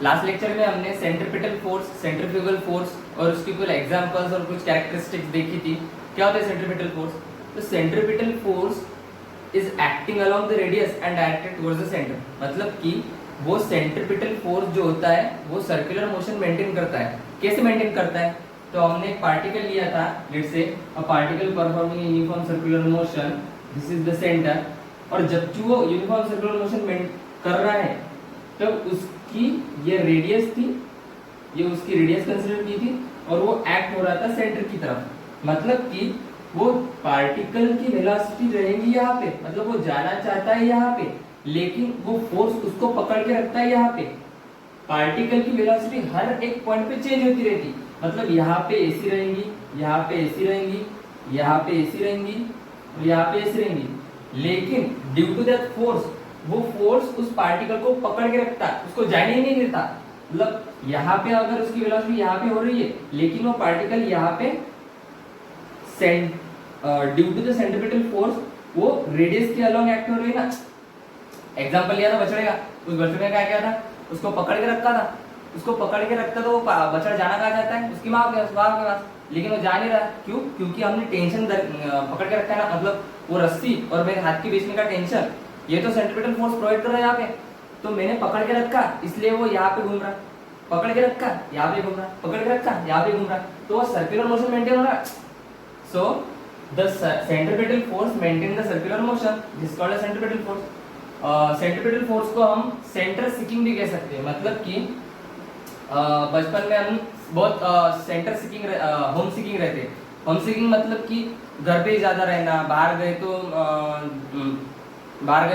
Last lecture में हमने centripetal force, centrifugal force और उसकी कुछ एग्जांपल्स और कुछ कैरेक्टरिस्टिक्स देखी थी। क्या होता है सेंट्रीपिटल फोर्स? तो centripetal force is acting along the radius and directed towards the centre. मतलब कि वो सेंट्रीपिटल फोर्स जो होता है वो सर्कुलर मोशन मेंटेन करता है। कैसे मेंटेन करता है? तो हमने एक पार्टिकल लिया था, let's say a particle performing uniform circular motion, this is the centre, और जबकि वो यूनिफॉर्म सर्कुलर मोशन कर रहा है तब उसकी ये रेडियस थी, ये उसकी रेडियस कंसीडर की थी और वो एक्ट हो रहा था सेंटर की तरफ। मतलब कि वो पार्टिकल की वेलोसिटी रहेगी यहाँ पे, मतलब वो जाना चाहता है यहाँ पे, लेकिन वो फोर्स उसको पकड़ के रखता है यहाँ पे। पार्टिकल की वेलोसिटी हर एक पॉइंट पे चेंज होती रहती, मतलब यहाँ पे ऐसी रहेंगी, यहाँ पे ऐसी रहेंगी, यहाँ पे ऐसी रहेंगी और यहाँ पे ऐसी रहेंगी, लेकिन ड्यू टू दैट फोर्स वो फोर्स उस पार्टिकल को पकड़ के रखता है, उसको जाने ही नहीं देता। मतलब यहाँ पे अगर उसकी वेलोसिटी यहाँ पे हो रही है, लेकिन वो पार्टिकल यहाँ पे due to the centripetal force वो रेडियस के अलोंग एक्ट हो रही है ना। एग्जांपल लिया था बछड़े का, उस बछड़े ने क्या किया था, उसको पकड़ के रखा था, उसको पकड़ के रखता तो वो बछड़ा जाना कहाँ चाहता है, उसकी माँ के पास, लेकिन वो जा नहीं रहा। क्यों? क्योंकि हमने टेंशन पकड़ के रखा है ना, मतलब वो रस्सी और मेरे हाथ के बीच में का टेंशन, ये तो सेंट्रीपिटल फोर्स प्रोवाइड कर रहा है यहाँ पे। तो मैंने पकड़ के रखा, इसलिए वो यहाँ पे घूम रहा, पकड़ के रखा यहाँ पे घूम रहा, पकड़ के रखा यहाँ पे घूम रहा, तो वो सर्कुलर मोशन मेंटेन हो रहा है। So the centripetal force maintain the circular motion, this called as centripetal force. Centripetal force को हम सेंटर सीकिंग भी कह सकते हैं। मतलब कि बचपन में हम बहुत सेंटर सीकिंग, होम सीकिंग रहते। होम सीकिंग मतलब कि घर पे ही ज्यादा रहना, बाहर गए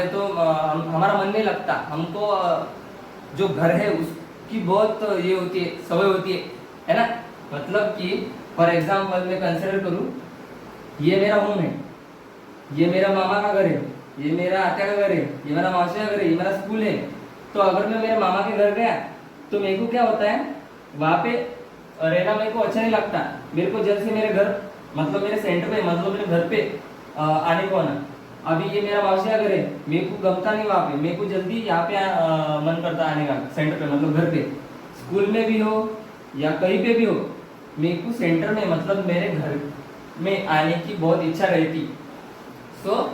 तो हमारा मन नहीं लगता, हमको जो घर है उसकी बहुत ये होती है, सवय होती है ना। मतलब कि फॉर एग्जाम्पल मैं कंसिडर करूँ, ये मेरा होम है, ये मेरा मामा का घर है, ये मेरा आत्या का घर है, ये मेरा मासी का घर है, ये मेरा स्कूल है। तो अगर मैं मेरे मामा के घर गया तो मेरे को क्या होता है, वहाँ पे रहना मेरे को अच्छा नहीं लगता। मेरे को जल्द से मेरे घर, मतलब मेरे सेंटर पे, मतलब मेरे घर पे आने को आना। अभी ये मेरा मासी का घर है, मेरे को गमता नहीं वहाँ पे, मेरे को जल्दी यहाँ पे मन करता आने का, सेंटर पे मतलब घर पे। स्कूल में भी हो या कहीं पे भी हो, मेरे को सेंटर में मतलब मेरे घर में आने की बहुत इच्छा रहती। सो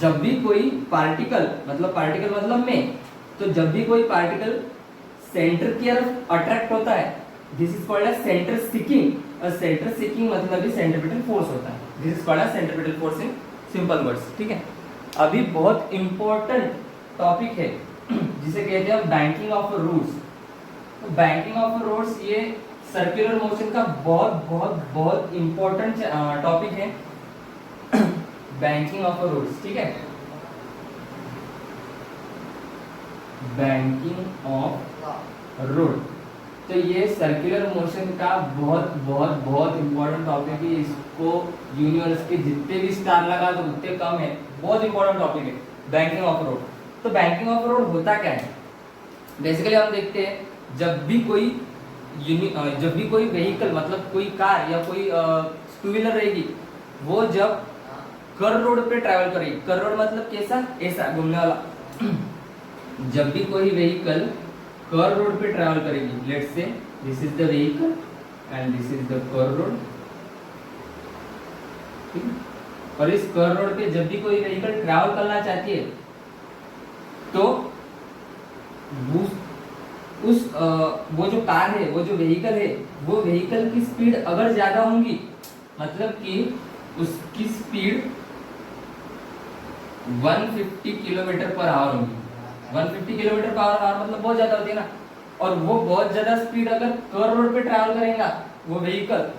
जब भी कोई पार्टिकल मतलब मैं, तो जब भी कोई पार्टिकल सेंटर की तरफ अट्रैक्ट होता है, this is called as centre seeking. और सेंटर सीकिंग मतलब भी सेंट्रीपिटल फोर्स होता है। This is called as centripetal force in simple words. ठीक है, अभी बहुत इंपॉर्टेंट टॉपिक है जिसे कहते हैं बैंकिंग ऑफ रोड्स। तो बैंकिंग ऑफ रोड्स ये सर्कुलर मोशन का बहुत बहुत बहुत इंपॉर्टेंट टॉपिक है, बैंकिंग ऑफ रोड्स। ठीक है, बैंकिंग ऑफ रोड, तो ये सर्कुलर मोशन का बहुत बहुत बहुत इंपॉर्टेंट टॉपिक है। इसको यूनिवर्स के जितने भी स्टार लगा दो उतने कम है, बहुत इंपॉर्टेंट टॉपिक है बैंकिंग ऑफ रोड। तो बैंकिंग ऑफ रोड होता क्या है? बेसिकली हम देखते हैं, जब भी कोई व्हीकल, मतलब कोई कार या कोई टू व्हीलर रहेगी, वो जब कर्व रोड पे ट्रैवल करेगी, कर्व रोड मतलब कैसा, ऐसा घूमने वाला। जब भी कोई व्हीकल कर्व रोड पे ट्रैवल करेगी, let's say this is the vehicle and this is the curve road, ठीक है। और इस कर्व रोड पे जब भी कोई व्हीकल ट्रैवल करना चाहती है, तो वो जो कार है, वो जो व्हीकल है, वो व्हीकल की स्पीड अगर ज्यादा होगी, मतलब कि उसकी स्पीड 150 किलोमीटर पर आवर होगी। 150 किलोमीटर पर आवर मतलब बहुत ज्यादा होती है ना। और वो बहुत ज्यादा स्पीड अगर कर्व रोड पे ट्रैवल करेगा वो व्हीकल,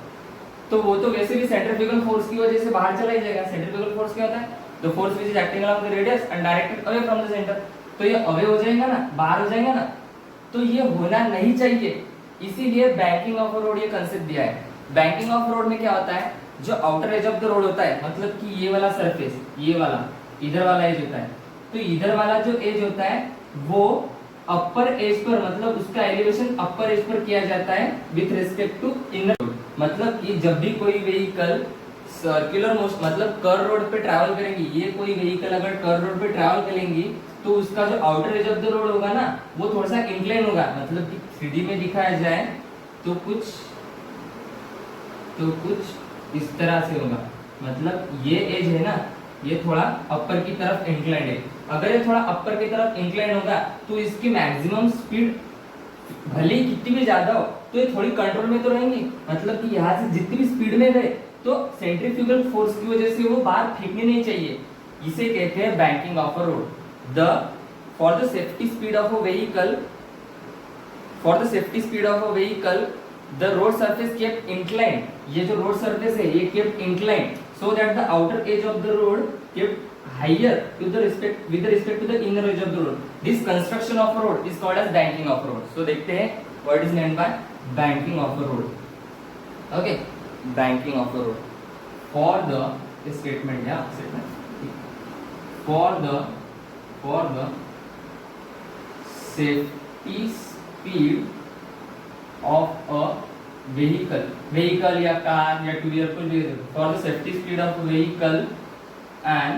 तो वो तो वैसे भी सेंट्रीफ्यूगल फोर्स की वजह से बाहर चला ही जाएगा। सेंट्रीफ्यूगल फोर्स क्या होता है? The force which is acting along the radius and directed away from the centre. तो ये अवे हो जाएगा ना, बाहर हो जाएगा ना, तो ये होना नहीं चाहिए। इसीलिए बैंकिंग ऑफ रोड ये कंसेप्ट दिया है। बैंकिंग ऑफ रोड में क्या होता है, जो outer edge of the road होता है, मतलब कि ये वाला सरफेस, ये वाला इधर वाला एज होता है, तो इधर वाला जो एज होता है वो अपर एज पर, मतलब उसका एलिवेशन अपर एज पर किया जाता है with respect to inner road. मतलब कि जब भी कोई व्हीकल सर्कुलर मोशन मतलब कर्व रोड पे ट्रैवल करेंगी, ये कोई व्हीकल अगर कर्व रोड पे ट्रैवल करेंगी तो उसका जो outer edge of the road होगा ना वो थोड़ा सा इंक्लाइन होगा, मतलब कि 3D में दिखाया जाए तो कुछ इस तरह से होगा। मतलब ये एज है ना ये थोड़ा अपर की तरफ इंक्लाइंड है। अगर ये थोड़ा अपर की तरफ इंक्लाइन होगा तो इसकी मैक्सिमम स्पीड भले ही कितनी भी ज्यादा हो तो ये थोड़ी कंट्रोल में तो रहेंगी। मतलब कि यहाँ से जितनी भी स्पीड में गए तो सेंट्रीफ्यूगल फोर्स की वजह से वो बाहर फेंकने नहीं चाहिए। इसे कहते हैं banking of a road. For the safety speed of a vehicle the road surface kept inclined. ये जो रोड सरफेस है ये kept inclined so that the outer edge of the road kept higher with respect to the inner edge of the road. This construction of a road is called as banking of a road. So देखते हैं what is meant by banking of a road. Okay, banking of a road. For the statement for the safety speed of a vehicle या car या two wheeler कुछ भी, for the safety speed of vehicle and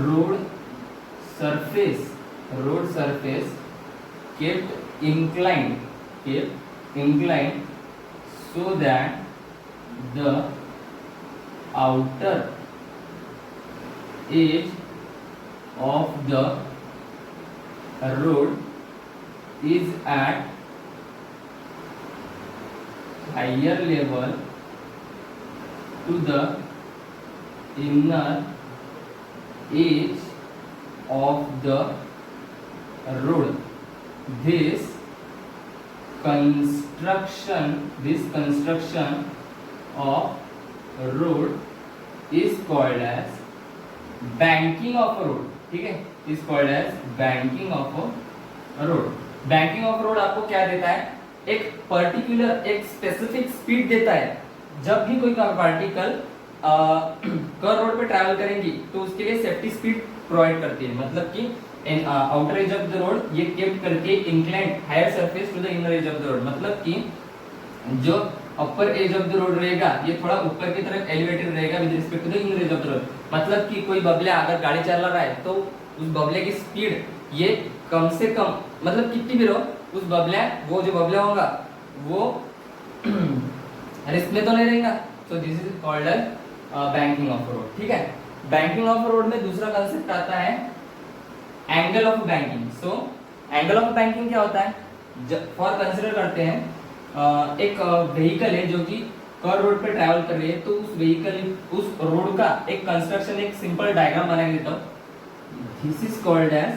road surface kept inclined so that the outer edge of the road is at higher level to the inner edge of the road. This construction of road is called as banking of a road. ठीक है, is called as banking of a road. Banking of road आपको क्या देता है, एक particular एक specific speed देता है। जब भी कोई पार्टिकल कर्व रोड पे ट्रैवल करेंगी तो उसके लिए सेफ्टी स्पीड प्रोवाइड करती है। मतलब कि outer edge of the road ये केप्ट करके inclined higher surface to the inner edge of the road. मतलब कि जो upper edge of the road रहेगा ये थोड़ा ऊपर की तरफ एलिवेटेड रहेगा with respect to the inner edge of the road. मतलब कि कोई बबला अगर गाड़ी चला रहा है तो उस बबले की स्पीड ये कम से कम मतलब कितनी भी रहो उस वो जो बबला होगा वो रिस्क में तो नहीं रहेगा। So this is called as banking of road. ठीक है, बैंकिंग ऑफ रोड में दूसरा कंसेप्ट आता है angle of banking. So angle of banking क्या होता है, फॉर कंसिडर करते हैं एक व्हीकल है जो कि कर्व रोड पे ट्रैवल कर रही है, तो उस रोड का एक कंस्ट्रक्शन एक सिंपल डायग्राम बना के देता हूं। This is called as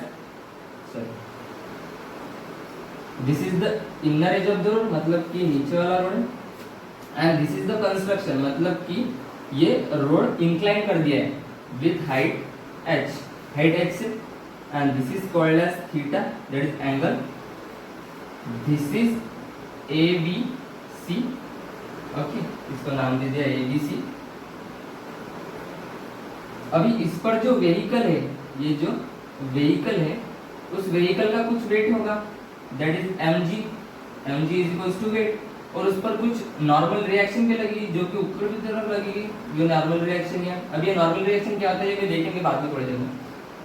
this is the inner edge of the road, मतलब कि नीचे वाला road, and this is the construction, मतलब कि ये रोड इंक्लाइन कर दिया है विथ हाइट h से, and this is called as theta, that is angle. This is ABC, okay, इसको नाम दे दिया ABC। अभी इस पर जो व्हीकल है, ये जो व्हीकल है उस व्हीकल का कुछ वेट होगा, that is mg is equals to weight, और उस पर कुछ नॉर्मल रिएक्शन भी लगेगी जो कि ऊपर की तरफ लगेगी, जो नॉर्मल रिएक्शन है। अब ये नॉर्मल रिएक्शन क्या होता है ये देखेंगे बाद में थोड़ी देर में।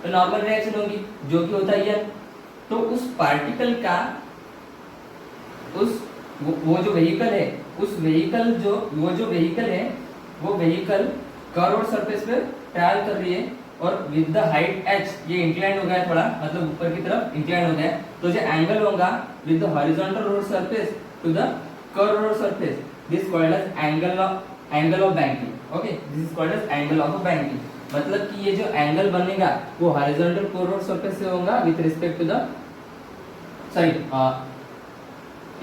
तो नॉर्मल रिएक्शन होगी जो कि होता है तो उस पार्टिकल का वो जो व्हीकल है उस व्हीकल वो व्हीकल कर्व सरफेस पे ट्रैवल कर रही है और विद द हाइट h ये इंक्लाइन हो गया थोड़ा, मतलब ऊपर की तरफ इंक्लाइन हो गया, तो जो एंगल होगा with the horizontal road surface to the curve road surface, this called as angle of banking. Okay, this is called as angle of banking. मतलब कि ये जो एंगल बनेगा वो हॉरिजॉन्टल कर्व रोड सरफेस से होगा with respect to the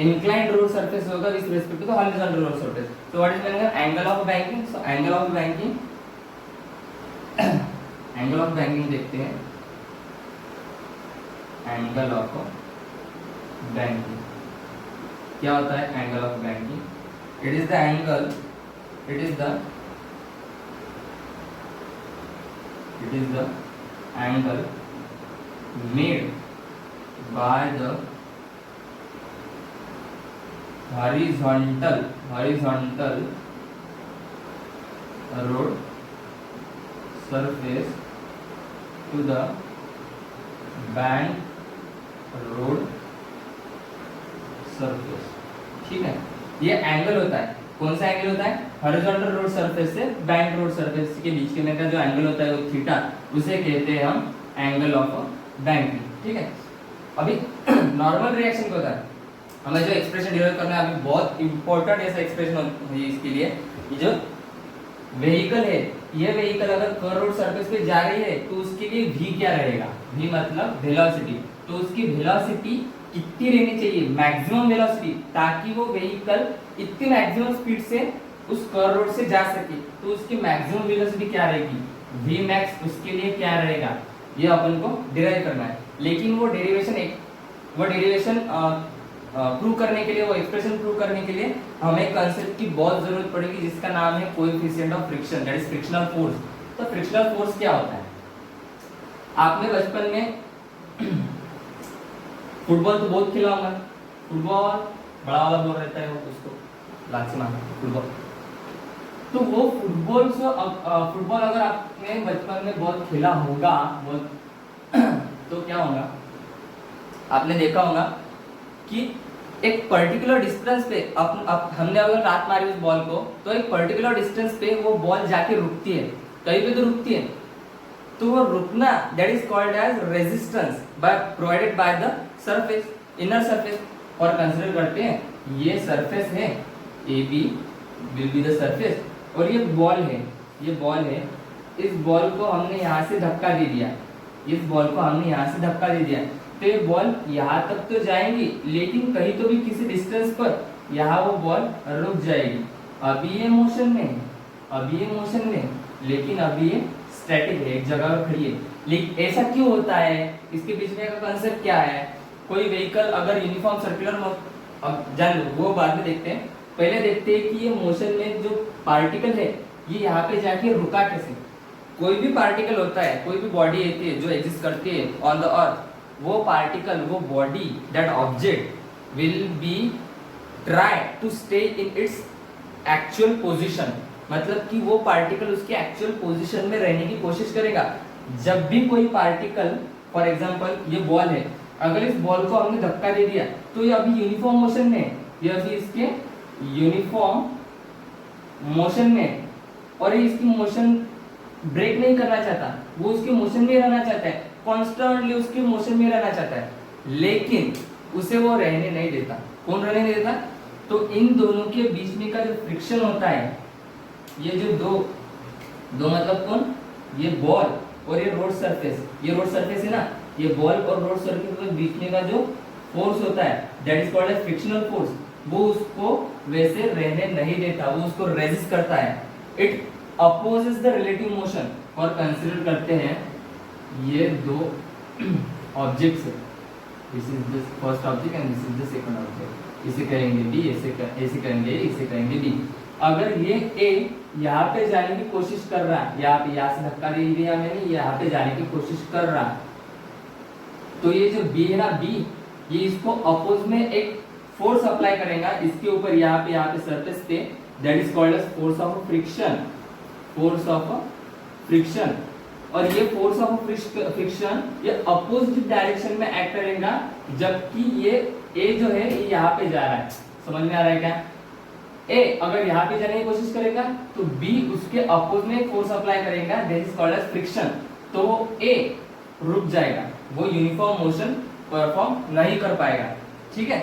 inclined road surface होगा with respect to the horizontal road surface. So what is meant angle of banking? So angle of banking देखते हैं, angle of banking क्या होता है? angle of banking, it is the angle made by the horizontal road surface to the bank road surface। ठीक है, ये angle होता है, कौन सा एंगल होता है? हॉरिजॉन्टल रोड सरफेस से बैंक रोड सरफेस के बीच में का जो एंगल होता है वो थीटा, उसे कहते हैं हम एंगल ऑफ बैंकिंग। ठीक है, अभी नॉर्मल रिएक्शन क्या होता है, हमें जो एक्सप्रेशन डिराइव करना है, अभी बहुत इंपॉर्टेंट ऐसा एक्सप्रेशन है इसके लिए। ये जो व्हीकल है, ये व्हीकल अगर कर्व रोड सरफेस पे जा रही है तो उसके लिए v क्या रहेगा? v मतलब वेलोसिटी। तो उसकी वेलोसिटी कितनी रहनी चाहिए? मैक्सिमम वेलोसिटी, ताकि वो व्हीकल इतनी मैक्सिमम स्पीड से उस कर्व रोड से जा सके। तो उसकी मैक्सिमम वेलोसिटी क्या रहेगी? v मैक्स उसके लिए क्या रहेगा? ये अपन को डिराइव करना है। लेकिन वो डेरिवेशन प्रूव करने के लिए, वो एक्सप्रेशन प्रूव करने के लिए हमें कंसेप्ट की बहुत जरूरत पड़ेगी, जिसका नाम है coefficient of friction, that is frictional force. तो फ्रिक्शनल फोर्स क्या होता है? आपने बचपन में फुटबॉल तो बहुत खेला होगा। फुटबॉल बड़ा वाला बॉल रहता है, वो उसको लाची मारना फुटबॉल। तो वो फुटबॉल अगर आपने बचपन में बहुत खेला होगा तो क्या होगा? आपने देखा होगा कि एक पर्टिकुलर डिस्टेंस पे हमने अगर रात मारी उस बॉल को, तो एक पर्टिकुलर डिस्टेंस पे वो बॉल जाके रुकती है, कहीं पे तो रुकती है। तो वो रुकना, that is called as resistance provided by the surface, inner surface. और कंसीडर करते हैं ये सरफेस है, A B will be the surface, और ये बॉल है, इस बॉल को हमने यहाँ से धक्का दे दिया, तो ये बॉल यहाँ तक तो जाएंगी, लेकिन कहीं तो भी किसी डिस्टेंस पर यहाँ वो बॉल रुक जाएगी। अभी ये मोशन में, लेकिन अभी ये स्टैटिक है, एक जगह पर खड़ी है। लेकिन ऐसा क्यों होता है? इसके बीच में का कंसेप्ट क्या है? कोई व्हीकल अगर यूनिफॉर्म सर्कुलर, अब जान लो वो बाद में देखते हैं, पहले देखते हैं कि ये मोशन में जो पार्टिकल है ये यहाँ पे जाके रुका कैसे। कोई भी पार्टिकल होता है, कोई भी बॉडी होती है जो एग्जिस्ट करती है ऑन द अर्थ, वो पार्टिकल, वो body, that object will be try to stay in its actual position. मतलब कि वो पार्टिकल उसके एक्चुअल पोजीशन में रहने की कोशिश करेगा। जब भी कोई पार्टिकल, फॉर एग्जांपल ये बॉल है, अगर इस बॉल को हमने धक्का दे दिया तो ये अभी यूनिफॉर्म मोशन में, ये अभी इसके यूनिफॉर्म मोशन में, और ये इसकी मोशन ब्रेक नहीं करना चाहता, वो उसके मोशन में रहना चाहता है, कॉन्स्टेंटली उसके मोशन में रहना चाहता है, लेकिन उसे वो रहने नहीं देता। कौन रहने नहीं देता? तो इन दोनों के बीच में का जो फ्रिक्शन होता है, ये जो दो मतलब कौन? ये बॉल और ये रोड सरफेस, है ना, ये बॉल और रोड सरफेस के बीच में का जो फोर्स होता है, that is called as frictional force. वो उसको वैसे रहने नहीं देता, वो उसको रेजिस्ट करता है। It opposes the relative motion. और कंसीडर करते हैं ये दो ऑब्जेक्ट्स है, this is the first object and this is the second object. इसे करेंगे बी, ऐसे करेंगे बी। अगर ये ए यहाँ पे जाने की कोशिश कर रहा है, यहाँ से धक्का दे दिया मैंने, यहाँ पे जाने की कोशिश कर रहा है, तो ये जो बी है ना, बी, ये इसको अपोज में एक फोर्स अप्लाई करेगा इसके ऊपर, यहाँ पे सरफेस पे, that is called as force of friction. और ये फोर्स ऑफ फ्रिक्शन ये अपोजिट डायरेक्शन में एक्ट करेगा, जबकि ये ए जो है ये यहाँ पे जा रहा है। समझ में आ रहा है क्या? ए अगर यहाँ पे जाने की कोशिश करेगा तो बी उसके अपोज में फोर्स अप्लाई करेगा, that is called as friction. तो ए रुक जाएगा, वो यूनिफॉर्म मोशन परफॉर्म नहीं कर पाएगा। ठीक है,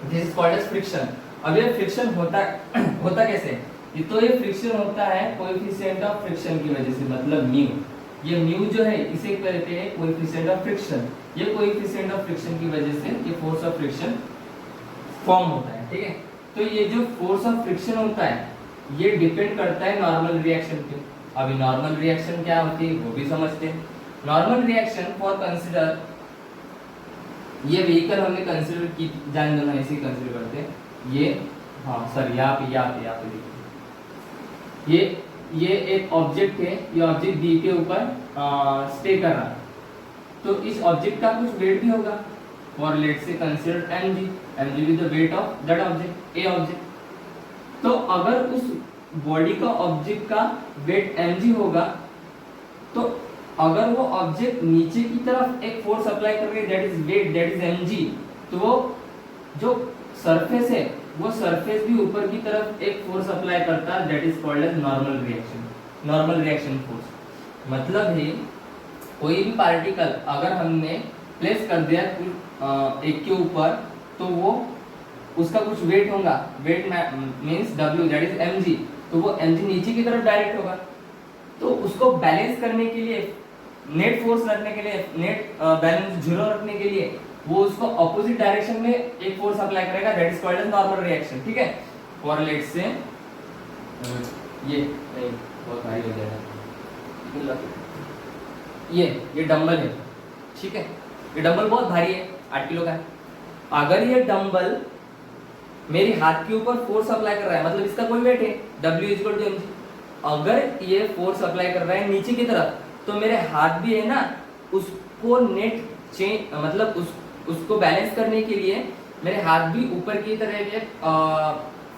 this is called as friction. अब ये फ्रिक्शन होता कैसे? तो ये फ्रिक्शन होता है कोएफिशिएंट ऑफ फ्रिक्शन की वजह से, मतलब म्यू। ये म्यू जो है इसे कहते हैं कोएफिशिएंट ऑफ फ्रिक्शन। ये कोएफिशिएंट ऑफ फ्रिक्शन की वजह से ये फोर्स ऑफ फ्रिक्शन फॉर्म होता है। ठीक है, तो ये जो फोर्स ऑफ फ्रिक्शन होता है ये डिपेंड करता है नॉर्मल रिएक्शन पे। अभी नॉर्मल रिएक्शन क्या होती है वो भी समझते हैं। नॉर्मल रिएक्शन फॉर कंसीडर, ये व्हीकल हमने कंसीडर की, जान दो ना, ऐसे कंसीडर करते हैं। ये सर यहाँ पे देखिए, ये एक ऑब्जेक्ट है, ये ऑब्जेक्ट बी के ऊपर स्टे कर रहा है, तो इस ऑब्जेक्ट का कुछ वेट भी होगा। और लेट से consider mg with the weight of that object, A object. तो अगर उस बॉडी का ऑब्जेक्ट का वेट mg होगा तो अगर वो ऑब्जेक्ट नीचे की तरफ एक फोर्स अप्लाई कर रही है that is weight, that is mg, तो वो जो सरफेस है वो सरफेस भी ऊपर की तरफ एक फोर्स अप्लाई करता है that is called as normal reaction, normal reaction force. मतलब है कोई भी पार्टिकल अगर हमने प्लेस कर दिया एक के ऊपर तो वो उसका कुछ वेट होगा, weight means w that is mg, तो वो mg नीचे की तरफ डायरेक्ट होगा। तो उसको बैलेंस करने के लिए, नेट फोर्स रखने के लिए, नेट बैलेंस जीरो रखने के लिए वो उसको ऑपोजिट डायरेक्शन में एक फोर्स अप्लाई करेगा that is called as normal reaction. ठीक है, फॉर लेट से ये नहीं बहुत भारी हो जाएगा, ये डंबल है, ठीक है, ये डंबल बहुत भारी है, 8 किलो का है। अगर ये डंबल मेरे हाथ के ऊपर फोर्स अप्लाई कर रहा है, मतलब इसका कोई वेट है W इक्वल टू mg, अगर ये फोर्स अप्लाई कर रहा है नीचे की तरफ तो मेरे हाथ भी है ना उसको नेट चेंज, मतलब उसको बैलेंस करने के लिए मेरे हाथ भी ऊपर की तरफ एक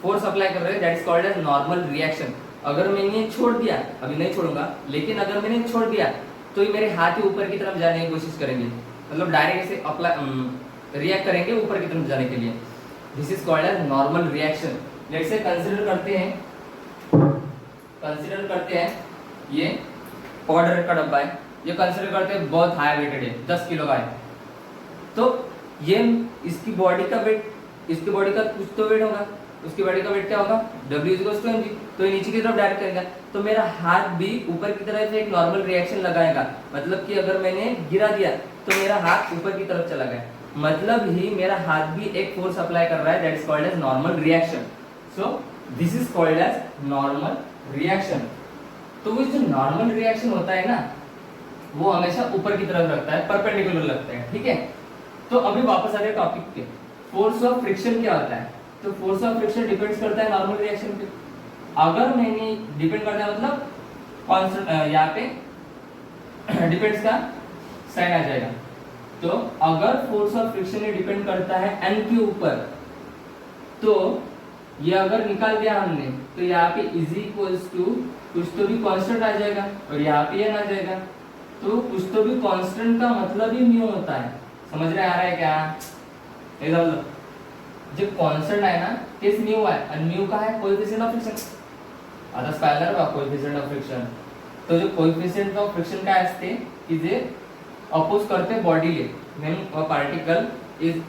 फोर्स अप्लाई कर रहे हैं that is called as normal reaction. अगर मैंने छोड़ दिया, अभी नहीं छोड़ूंगा, लेकिन अगर मैंने छोड़ दिया तो ये मेरे हाथ ही ऊपर की तरफ जाने की कोशिश करेंगे, मतलब डायरेक्ट ऐसे अप्लाई रिएक्ट करेंगे ऊपर की तरफ जाने के लिए। This is called as normal reaction. Let's say consider करते हैं ये पाउडर का डब्बा है, ये कंसीडर करते हैं बहुत हाई वेटेड है, 10 किलो का है, तो ये इसकी बॉडी का वेट, इसकी बॉडी का कुछ तो वेट होगा, उसकी बॉडी का वेट क्या होगा W इक्वल टू mg, तो ये नीचे की तरफ डायरेक्ट करेगा, तो मेरा हाथ भी ऊपर की तरफ से एक नॉर्मल रिएक्शन लगाएगा, मतलब कि अगर मैंने गिरा दिया तो मेरा हाथ ऊपर की तरफ चला गया, मतलब ही मेरा हाथ भी एक फोर्स अप्लाई कर रहा है that is called as normal reaction. So this is called as normal reaction. तो वो जो नॉर्मल रिएक्शन होता है ना वो हमेशा ऊपर की तरफ रखता है, परपेंडिकुलर लगता है, ठीक है। तो अभी वापस आ रहे टॉपिक पे, फोर्स ऑफ फ्रिक्शन क्या होता है। तो फोर्स ऑफ फ्रिक्शन डिपेंड्स करता है नॉर्मल रिएक्शन पे। अगर मैंने डिपेंड करता है मतलब कांस्टेंट, यहाँ पे डिपेंड्स का साइन आ जाएगा। तो अगर फोर्स ऑफ फ्रिक्शन डिपेंड करता है n के ऊपर, तो ये अगर निकाल दिया हमने तो यहाँ पे इज इक्वल्स टू कुछ तो भी कांस्टेंट आ जाएगा और यहाँ पे n आ जाएगा, तो कुछ तो भी कांस्टेंट का मतलब ही म्यू होता है। समझ रहे आ रहा है क्या? एकदम जो कांस्टेंट आहे ना तेच म्यू आहे आणि म्यू काय आहे कोएफिशिएंट ऑफ फ्रिक्शन। आता स्पायलर बघा कोएफिशिएंट ऑफ फ्रिक्शन, तो जो कोएफिशिएंट ऑफ फ्रिक्शन काय असते की जे अपोज करते बॉडीले, when a particle is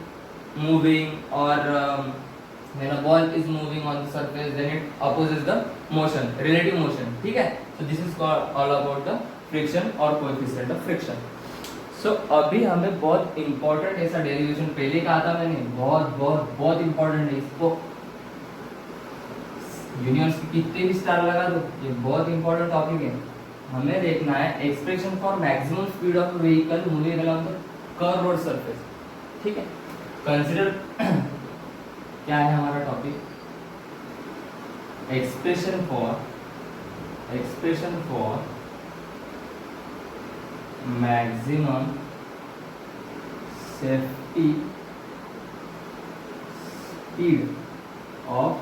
moving और when a ball is moving on the surface then it opposes the motion, relative motion, ठीक है। so this is all about the friction और coefficient of friction। so अभी हमें बहुत important ऐसा derivation पहले कहा था मैंने, बहुत बहुत बहुत important है, इसको यूनिवर्स की कितने भी स्टार लगा दो, ये बहुत important टॉपिक है। हमें देखना है expression for maximum speed of vehicle moving along the curve road surface, ठीक है। कंसीडर क्या है हमारा topic, expression for maximum safety speed of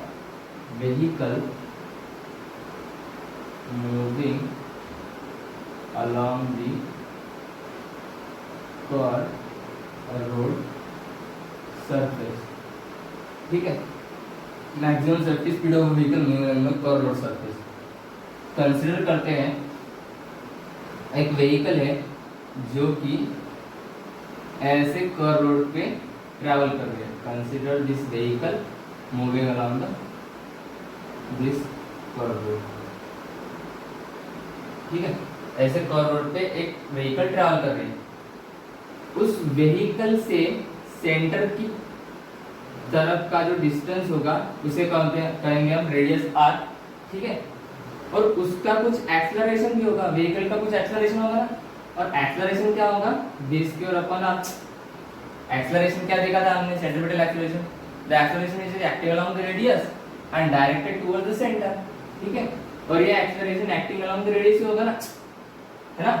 vehicle moving along the curved road surface, ठीक है। Maximum safety speed of vehicle moving curve road surface. Consider करते हैं एक व्हीकल है जो कि ऐसे कर्व रोड पे ट्रैवल कर रही है। Consider this vehicle moving around this curve road, ठीक है। ऐसे कर्व रोड पे एक व्हीकल ट्रैवल कर रही है, उस व्हीकल से सेंटर की तरफ का जो डिस्टेंस होगा उसे कहेंगे हम रेडियस r, ठीक है। और उसका कुछ एक्सेलरेशन भी होगा, व्हीकल का कुछ एक्सेलरेशन होगा ना, और एक्सेलरेशन क्या होगा v square upon r। Acceleration क्या देखा था हमने, centripetal acceleration. The acceleration is acting along the radius and directed towards the centre, ठीक है। और ये acceleration acting along the radius ही होगा ना, है ना।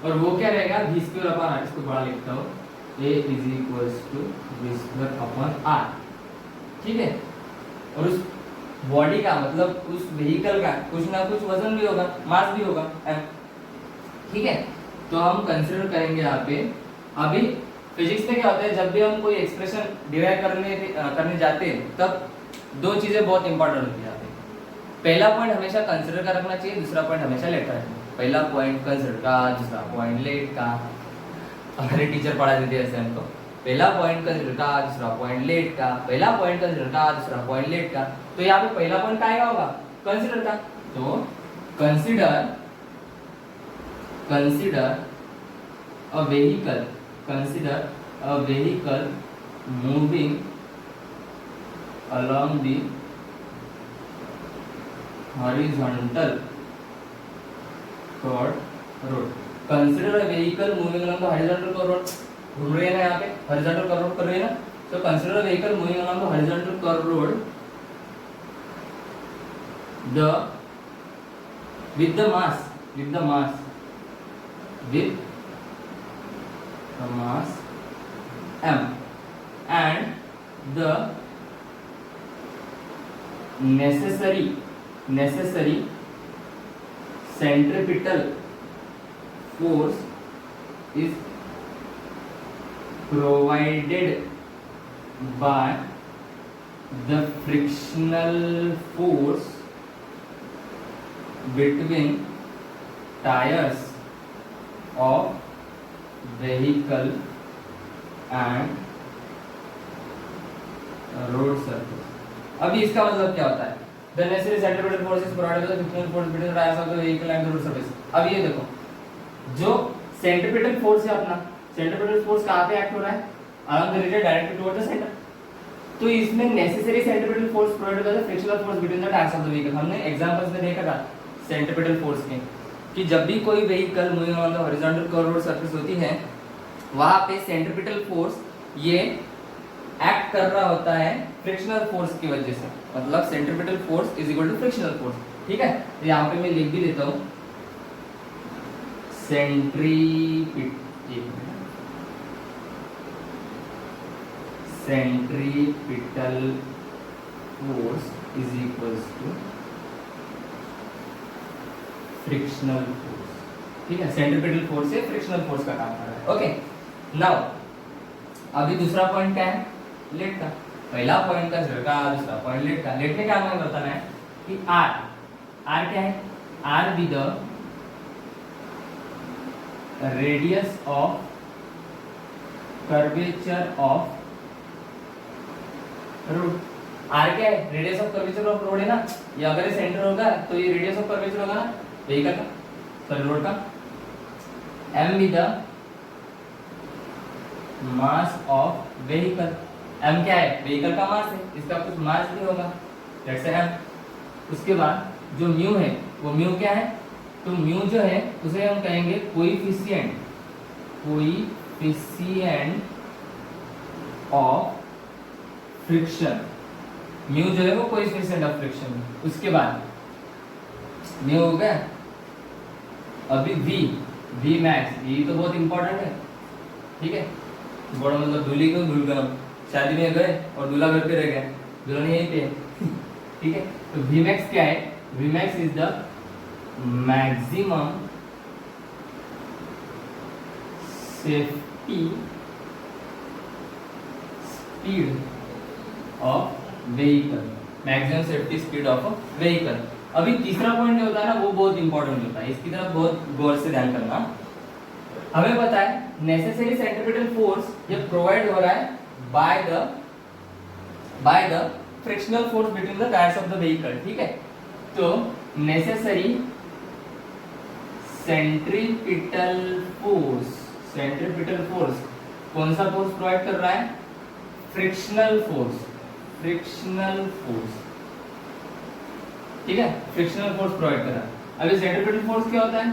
और वो क्या रहेगा v स्क्वायर अपॉन r, इसको बड़ा लिखता हूं, a is equals to v square upon r, ठीक है। और उस बॉडी का मतलब उस व्हीकल का कुछ ना कुछ वजन भी होगा, मास भी होगा, ठीक है, तो हम कंसिडर करेंगे यहाँ पे। अभी फिजिक्स में क्या होता है, जब भी हम कोई एक्सप्रेशन डिराइव करने जाते हैं तब दो चीजें बहुत इंपॉर्टेंट होती है यहाँ पे। पहला पॉइंट हमेशा कंसिडर का रखना चाहिए, दूसरा पॉइंट हमेशा लेट का रखना चाहिए। पहला पॉइंट कंसिडर का, दूसरा पॉइंट लेट का। हमारे टीचर पढ़ा देते हैं ऐसे हमको, पहला पॉइंट कंसिडर का, दूसरा पॉइंट लेट का, पहला पॉइंट कंसिडर का, दूसरा पॉइंट लेट का। तो यहाँ पे पहला पॉइंट क्या आएगा होगा, कंसिडर का। तो consider a vehicle, consider a vehicle moving along the horizontal road. Consider a vehicle moving along the horizontal road. घूम रहे हैं ना यहाँ पे, horizontal curve road कर रहे हैं ना, तो consider a vehicle moving along the horizontal curve road. With the mass m and the necessary centripetal force is provided by the frictional force between tires of vehicle and road surface. अभी इसका मतलब क्या होता है, the necessary centripetal force is provided by the frictional force between the tires of the vehicle and the road surface. अब ये देखो, जो centripetal force है अपना, centripetal force कहाँ पे एक्ट हो रहा है, along the region directed toward the center. तो इसमें necessary centripetal force provided by the frictional force between the tires of the vehicle. हमने एग्जांपल्स में देखा था सेंट्रिपेटल फोर्स के, कि जब भी कोई vehicle moving on the horizontal curve road surface होती है, वहां पे सेंट्रिपेटल फोर्स ये एक्ट कर रहा होता है फ्रिक्शनल फोर्स की वजह से। मतलब centripetal force is equal to frictional force. ठीक है, तो यहाँ पे मैं लिख भी देता हूँ, centripetal force is equal to frictional force. ठीक है, सेंट्रिपेटल फोर्स से फ्रिक्शनल फोर्स का काम कर रहा है। ओके, नाउ अभी दूसरा पॉइंट क्या है, लेट का। पहला पॉइंट का झटका, दूसरा पॉइंट लेट का। लेट में क्या हमें बताना है कि आर क्या है, R be the radius of curvature of road. R क्या है, radius of curvature of road है ना, ये अगर सेंटर होगा तो ये रेडियस ऑफ कर्वेचर होगा ना व्हीकल का, सॉरी रोड का। M be the mass of vehicle. M क्या है, व्हीकल का मास है, इसका कुछ मास भी होगा, दैट्स एम। उसके बाद जो म्यू है, वो म्यू क्या है, तो म्यू जो है उसे हम कहेंगे कोएफिशिएंट ऑफ फ्रिक्शन। म्यू जो है वो कोएफिशिएंट ऑफ फ्रिक्शन। उसके बाद म्यू हो गया, अभी वी मैक्स, ये तो बहुत इंपॉर्टेंट है। ठीक है, बड़ा मतलब दूल्हे को धुल गए, शादी में गए और दूल्हा घर पे रह गए, दुल्हन यहीं पे है। ठीक है, तो वी मैक्स क्या है, V max is the maximum safety speed of vehicle, maximum safety speed of vehicle. अभी तीसरा पॉइंट जो होता है ना, वो बहुत इंपॉर्टेंट होता है, इसकी तरफ बहुत गौर से ध्यान करना। हमें पता है नेसेसरी सेंट्रिपेटल फोर्स ये प्रोवाइड हो रहा है by the frictional force between the tyres of the vehicle. ठीक है, तो नेसेसरी सेंट्रिपिटल फोर्स कौन सा फोर्स प्रोवाइड कर रहा है, फ्रिक्शनल फोर्स। ठीक है, फ्रिक्शनल फोर्स प्रोवाइड कर रहा है। अभी सेंट्रिपेटल फोर्स क्या होता है,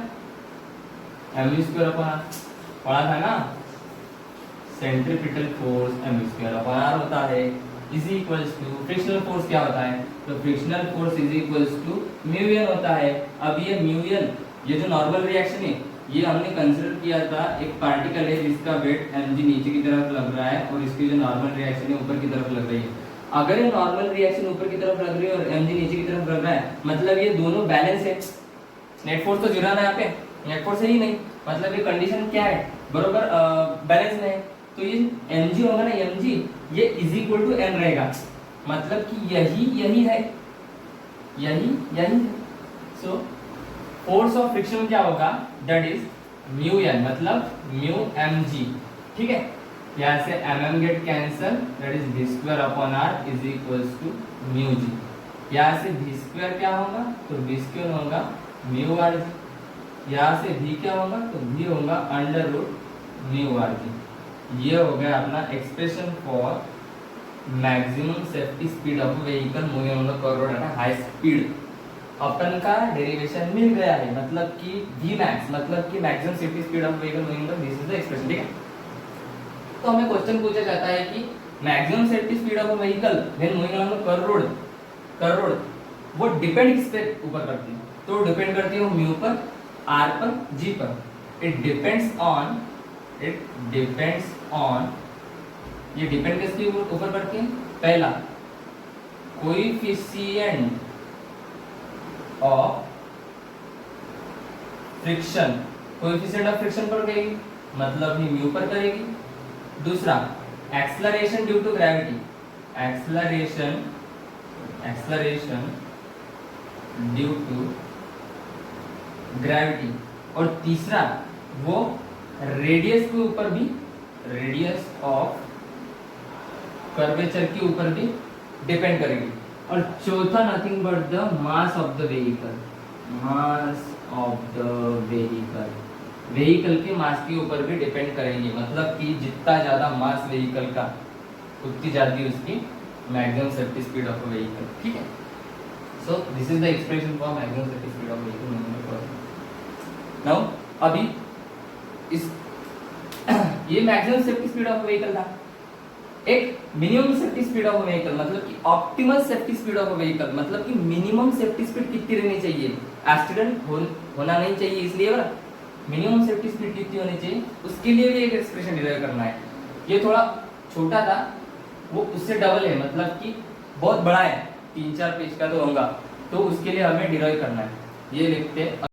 एम स्क्वायर अपॉन आर, पढ़ा था ना, centripetal force M square upon R होता है, is equals to frictional force क्या होता है, तो frictional force is equals to mu N होता है। अब ये म्यू एन, ये जो नॉर्मल रिएक्शन है, ये हमने कंसीडर किया था एक पार्टिकल है जिसका वेट mg नीचे की तरफ लग रहा है और इसकी जो नॉर्मल रिएक्शन है ऊपर की तरफ लग रही है। अगर ये नॉर्मल रिएक्शन ऊपर की तरफ लग रही है और mg नीचे की तरफ लग रहा है, मतलब ये दोनों बैलेंस है। नेट फोर्स तो जीरो ना यहाँ पे, नेट फोर्स है ही नहीं, मतलब ये कंडीशन क्या है, बरोबर बैलेंस में है। तो ये mg होगा ना, mg ये इज इक्वल टू n रहेगा, मतलब कि यही है, यही है। सो फोर्स ऑफ फ्रिक्शन क्या होगा, दैट इज म्यू n, मतलब म्यू mg, ठीक है। यहाँ से mm get cancel, that is v square upon r is equals to mu g। यहाँ से v स्क्वायर क्या होगा, तो v स्क्वायर होगा म्यू r g। यहाँ से v क्या होगा, तो v होगा under root mu r g। ये हो गया अपना expression for maximum safety speed of vehicle moving on the curve road है ना, हाई स्पीड। अपन का डेरिवेशन मिल गया है, मतलब कि v max मतलब कि maximum safety speed of vehicle moving on this is the expression, ठीक है। तो हमें क्वेश्चन पूछा जाता है कि maximum safety speed of vehicle when moving on the curve road वो डिपेंड किस पे ऊपर करती है, तो डिपेंड करती है वो म्यू पर, r पर, g पर। इट डिपेंड्स ऑन ये डिपेंड किसके ऊपर करती है, पहला coefficient of friction, coefficient of friction पर करेगी, मतलब ही म्यू पर करेगी। दूसरा acceleration due to gravity, acceleration due to gravity. और तीसरा वो रेडियस के ऊपर भी, रेडियस ऑफ कर्वेचर के ऊपर भी डिपेंड करेगी। और चौथा nothing but the mass of the vehicle, mass of the vehicle के मास के ऊपर भी डिपेंड करेंगे, मतलब कि जितना ज्यादा मास व्हीकल का उतनी ज्यादा उसकी maximum safety speed of vehicle, ठीक है। सो this is the expression for maximum safety speed of vehicle. Now अभी इस ये maximum safety speed of vehicle था। एक minimum safety speed of vehicle मतलब कि optimal safety speed of vehicle, मतलब कि मिनिमम सेफ्टी स्पीड कितनी रहनी चाहिए, एक्सीडेंट होना नहीं चाहिए, इसलिए मिनिमम सेफ्टी स्पीड कितनी होनी चाहिए, उसके लिए भी एक एक्सप्रेशन डिराइव करना है। ये थोड़ा छोटा था, वो उससे डबल है, मतलब कि बहुत बड़ा है, 3-4 पेज का तो होगा, तो उसके लिए हमें डिराइव करना है। ये लिखते हैं।